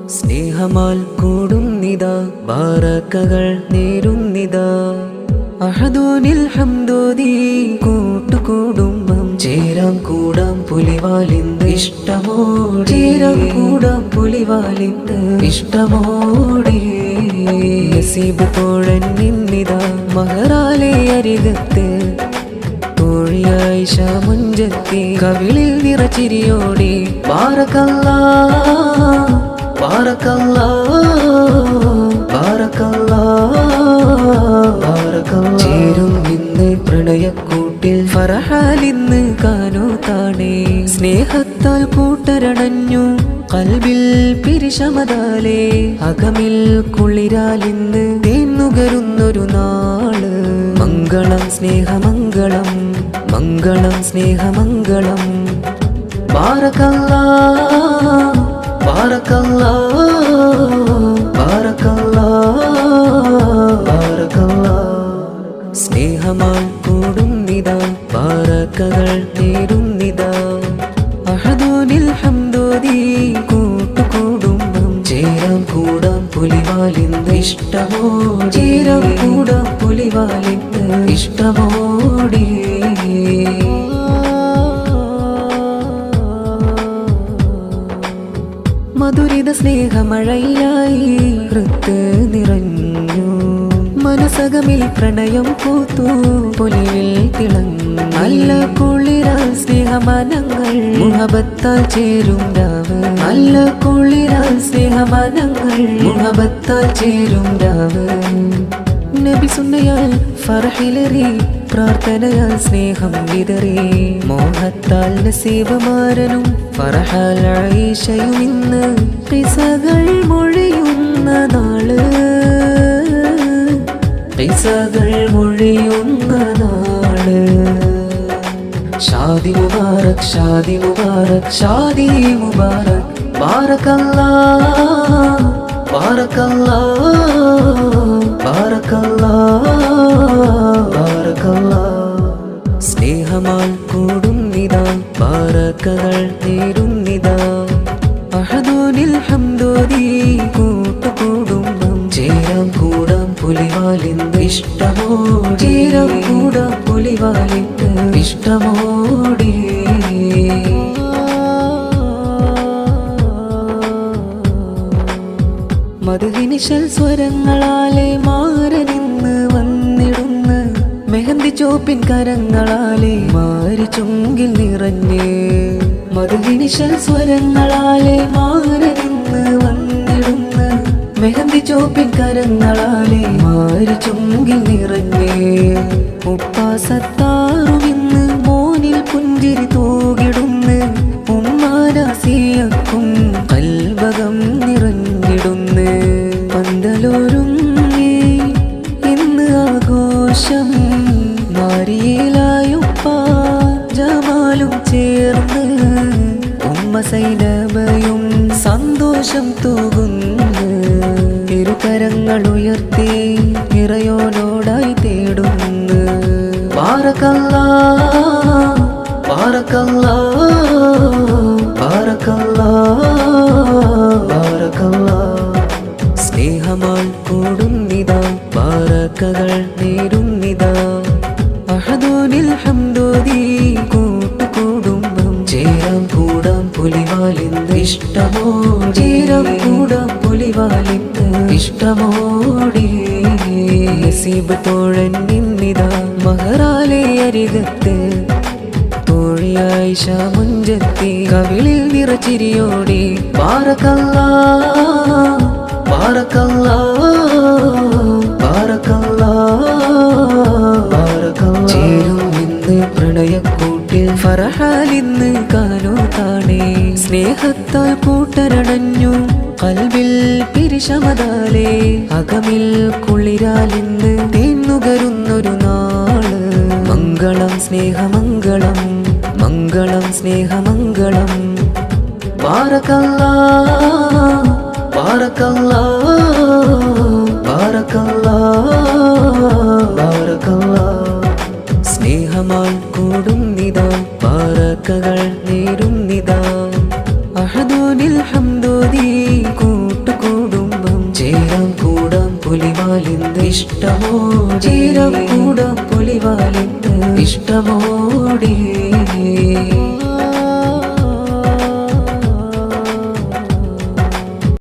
സ്നേഹമാൽ കൂടുന്നിതാ ബാറക്കകൾ നേരുന്നിതാ അഹദോനിൽ ഹംദോദി കൂട്ടുകൂടുംബം ചേരാം കൂടാം പുലിവാലിന്ത് ഇഷ്ടമോടെ ചേരാം കൂടാം പുലിവാലിന്ത് ഇഷ്ടമോടെ നസീബ് തോഴൻ നിന്നിതാ മഹറാലെ അരികത്ത് തോഴിയായിഷ മുഞ്ചത്തി കവിളിൽ നിറച്ചിരിയോടെ ബാറക്കല്ലാ ബാറക്കല്ലാ ബാറക്കല്ലാ ബാറക്കല്ലാ ചേരും ഇന്ന് പ്രണയക്കൂട്ടിൽ ഫറഹാലിന്ന് കാനോത്താണേ സ്നേഹത്താൽ കൂട്ടരണഞ്ഞു കൽബിൽ പിരിശമതാലേ അകമിൽ കുളിരാലിന്ന് തേന്നുകരുന്നൊരു നാള് മംഗളം സ്നേഹമംഗളം മംഗളം സ്നേഹമംഗളം ബാറക്കല്ലാ ബാറക്കല്ലാ ബാറക്കല്ലാ ബാറക്കല്ലാ സ്നേഹമാൽ കൂടുന്നിതാ ബാറക്കകൾ നേരുന്നിതാ അഹദോനിൽ ഹംദോദി കൂട്ടുകൂടുംബം ചേരാം കൂടാം പുലിവാലിന്ത് ഇഷ്ടമോടെ ചേരാം കൂടാം പുലിവാലിന്ത് ഇഷ്ടമോടെ മധുരിത സ്നേഹമഴയായി ഹൃത്ത് നിറഞ്ഞു മനസകമിൽ പ്രണയം പൂത്തു പൊലിവിൽ തിളങ്ങി നല്ല കുളിരാൽ സ്നേഹമനങ്ങൾ മുഹബത്താൽ ചേരും രാവ് നല്ല കുളിരാൽ സ്നേഹമനങ്ങൾ മുഹബത്താൽ ചേരും രാവ് നബി സുന്നയാൽ ഫർഹിലേറി പ്രാർത്ഥനയാൽ സ്നേഹം വിതറി മോഹത്താൽ നസീബ് മാരനും ഫർഹാൽ ആയിഷയും ഇന്ന് ഖിസകൾ മൊഴിയുന്ന നാള് ഖിസകൾ മൊഴിയുന്ന നാള് ഷാദി മുബാറക് ഷാദി മുബാറക് ഷാദി മുബാറക് ബാറക്കല്ലാ ബാറക്കല്ലാ ബാറക്കല്ലാ ബാറക്കല്ലാ സ്നേഹമാൽ കൂടുന്നിതാ ബാറക്കകൾ നേരുന്നിതാ അഹദോനിൽ ഹംദോദി കൂട്ടുകൂടുംബം ചേരാം കൂടാം പുലിവാലിന്ത് ഇഷ്ടമോടെ ചേരാം കൂടാം പുലിവാലിന്ത് ഇഷ്ടമോടെ മധുവിനിശൽ സ്വരങ്ങളാലെ മാരനിന്ന് വന്നിടുന്ന മെഹന്തി ചോപ്പിൻ കരങ്ങളാലെ മാരി ചുങ്കിൽ നിറഞ്ഞ് മധുവിനിശൽ സ്വരങ്ങളാലെ മാരനിന്ന് വന്നിടുന്ന മെഹന്തി ചോപ്പിൻ കരങ്ങളാലെ മാരി ചുങ്കിൽ നിറഞ്ഞ് ഉപ്പാസത്താറും ഇന്ന് മോനിൽ പുഞ്ചിരി തൂകിടുന്ന് ഉമ്മാരാസിയക്കും കൽബകം നിറഞ്ഞിടുന്ന് പന്തലോരുങ്ങി ഇന്ന് ആഘോഷം മാരിയിലായുപ്പ ജമാലും ചേർന്ന് ഉമ്മ സൈനബയും സന്തോഷം തൂകുന്നു ഇരുകരങ്ങൾ ഉയർത്തി ഇറയോനോടായി തേടുന്നു ബാറക്കല്ലാ ബാറക്കല്ലാ ബാറക്കല്ലാ ബാറക്കല്ലാ സ്നേഹമാൽ കൂടുന്നിതാ ബാറക്കകൾ നേരുന്നിതാ അഹദോനിൽ ഹംദോദി കൂട്ടുകൂടുംബം ചേരാം കൂടാം പുലിവാലിന്ത് ഇഷ്ടമോടെ ചേരാം കൂടാം പുലിവാലിന്ത് ഇഷ്ടമോടെ നസീബ് തോഴൻ നിന്നിതാ മഹറാലെ അരികത്ത് തോഴിയായിഷ മുഞ്ചത്തി കവിളിൽ നിറച്ചിരിയോടെ ബാറക്കല്ലാ ബാറക്കല്ലാ ബാറക്കല്ലാ ബാറക്കല്ലാ ചേരും ഇന്ന് പ്രണയക്കൂട്ടിൽ ഫറഹാലിന്ന് കാനോത്താണേ സ്നേഹത്താൽ കൂട്ടരണഞ്ഞു കൽബിൽ പിരിശമതാലേ അകമിൽ കുളിരാലിന്ന് തേന്നുകരുന്നൊരു നാള് മംഗളം സ്നേഹമംഗളം മംഗളം സ്നേഹമംഗളം ബാറക്കല്ലാ ബാറക്കല്ലാ ബാറക്കല്ലാ ബാറക്കല്ലാ സ്നേഹമാൽ കൂടുന്നിതാ ബാറക്ക ബറക്കകൾ നേരുന്നിതാ. അഹദോനിൽ ഹംദോദി കൂട്ടുകുടുംബം ചേരാം കൂടാം പുലിവാലിന്ന് ഇഷ്ടമോടെ. ചേരാം കൂടാം പുലിവാലിന്ന് ഇഷ്ടമോടെ.